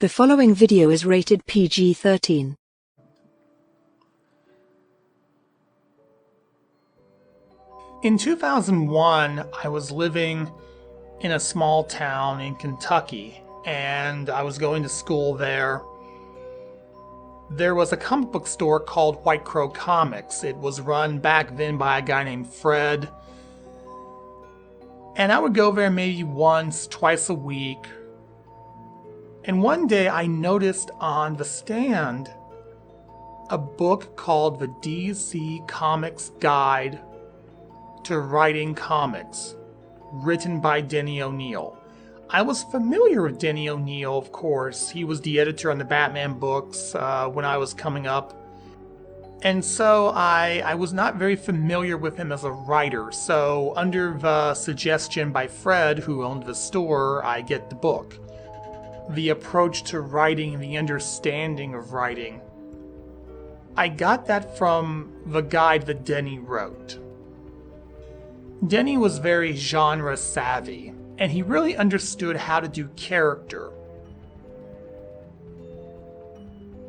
The following video is rated PG-13. In 2001, I was living in a small town in Kentucky, and I was going to school there. There was a comic book store called White Crow Comics. It was run back then by a guy named Fred. And I would go there maybe once, twice a week. And one day I noticed on the stand a book called the DC Comics Guide to Writing Comics, written by Denny O'Neil. I was familiar with Denny O'Neil, of course. He was the editor on the Batman books when I was coming up. And so I was not very familiar with him as a writer. So under the suggestion by Fred, who owned the store, I get the book. The approach to writing and the understanding of writing. I got that from the guide that Denny wrote. Denny was very genre savvy, and he really understood how to do character.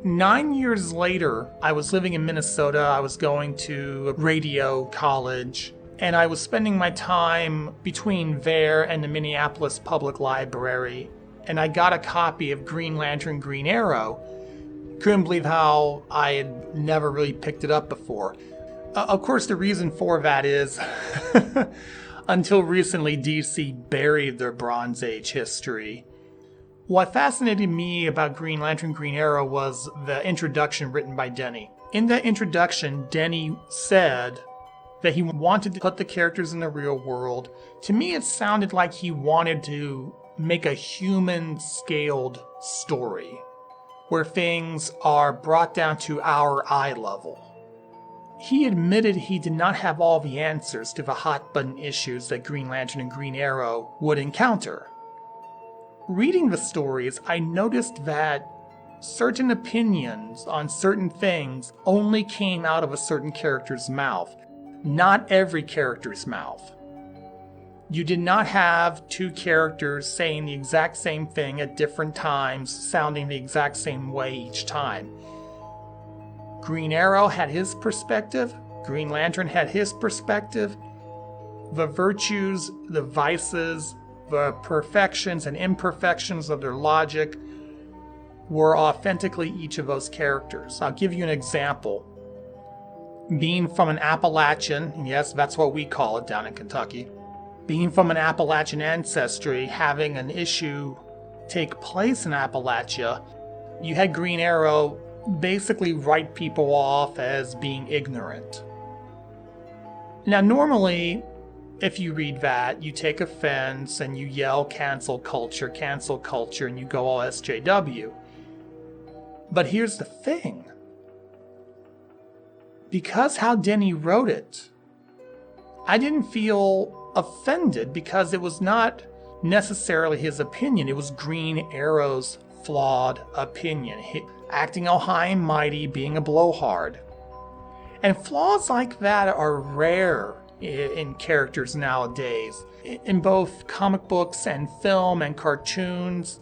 9 years later, I was living in Minnesota. I was going to radio college, and I was spending my time between there and the Minneapolis Public Library, and I got a copy of Green Lantern, Green Arrow. Couldn't believe how I had never really picked it up before. Of course, the reason for that is, until recently, DC buried their Bronze Age history. What fascinated me about Green Lantern, Green Arrow was the introduction written by Denny. In that introduction, Denny said that he wanted to put the characters in the real world. To me, it sounded like he wanted to make a human-scaled story, where things are brought down to our eye level. He admitted he did not have all the answers to the hot-button issues that Green Lantern and Green Arrow would encounter. Reading the stories, I noticed that certain opinions on certain things only came out of a certain character's mouth, not every character's mouth. You did not have two characters saying the exact same thing at different times, sounding the exact same way each time. Green Arrow had his perspective, Green Lantern had his perspective. The virtues, the vices, the perfections and imperfections of their logic were authentically each of those characters. I'll give you an example. Being from an Appalachian, yes, that's what we call it down in Kentucky, being from an Appalachian ancestry, having an issue take place in Appalachia, you had Green Arrow basically write people off as being ignorant. Now, normally, if you read that, you take offense and you yell cancel culture, and you go all SJW. But here's the thing. Because how Denny wrote it, I didn't feel offended because it was not necessarily his opinion. It was Green Arrow's flawed opinion. Acting all high and mighty, being a blowhard. And flaws like that are rare in characters nowadays, in both comic books and film and cartoons.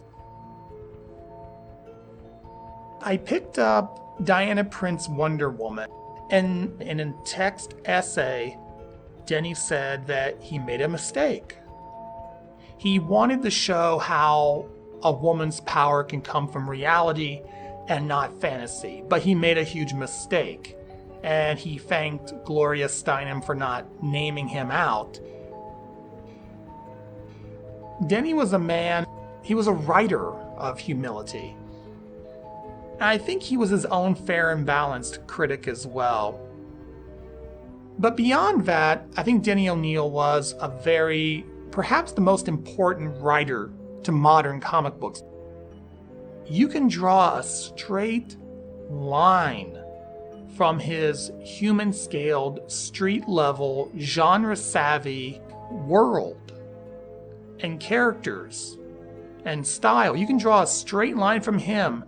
I picked up Diana Prince's Wonder Woman, and in a text essay, Denny said that he made a mistake. He wanted to show how a woman's power can come from reality and not fantasy, but he made a huge mistake. And he thanked Gloria Steinem for not naming him out. Denny was a man, he was a writer of humility. And I think he was his own fair and balanced critic as well. But beyond that, I think Denny O'Neil was a perhaps the most important writer to modern comic books. You can draw a straight line from his human-scaled, street-level, genre-savvy world and characters and style. You can draw a straight line from him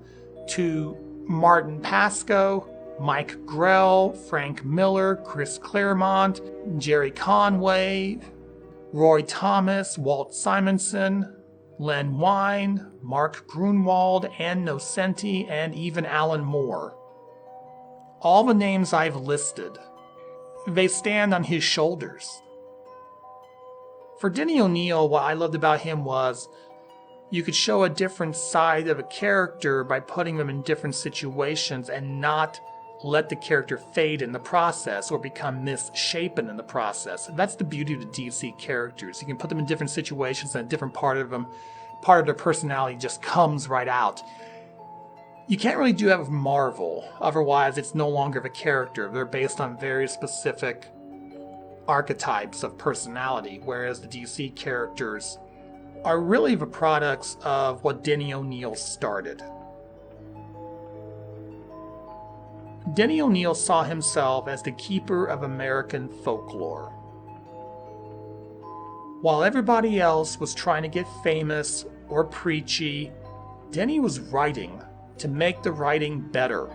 to Martin Pascoe, Mike Grell, Frank Miller, Chris Claremont, Jerry Conway, Roy Thomas, Walt Simonson, Len Wein, Mark Grunwald, Ann Nocenti, and even Alan Moore. All the names I've listed, they stand on his shoulders. For Denny O'Neil, what I loved about him was you could show a different side of a character by putting them in different situations and not let the character fade in the process or become misshapen in the process. That's the beauty of the DC characters. You can put them in different situations and a different part of their personality just comes right out. You can't really do that with Marvel, otherwise it's no longer the character. They're based on very specific archetypes of personality, whereas the DC characters are really the products of what Denny O'Neil started. Denny O'Neil saw himself as the keeper of American folklore. While everybody else was trying to get famous or preachy, Denny was writing to make the writing better.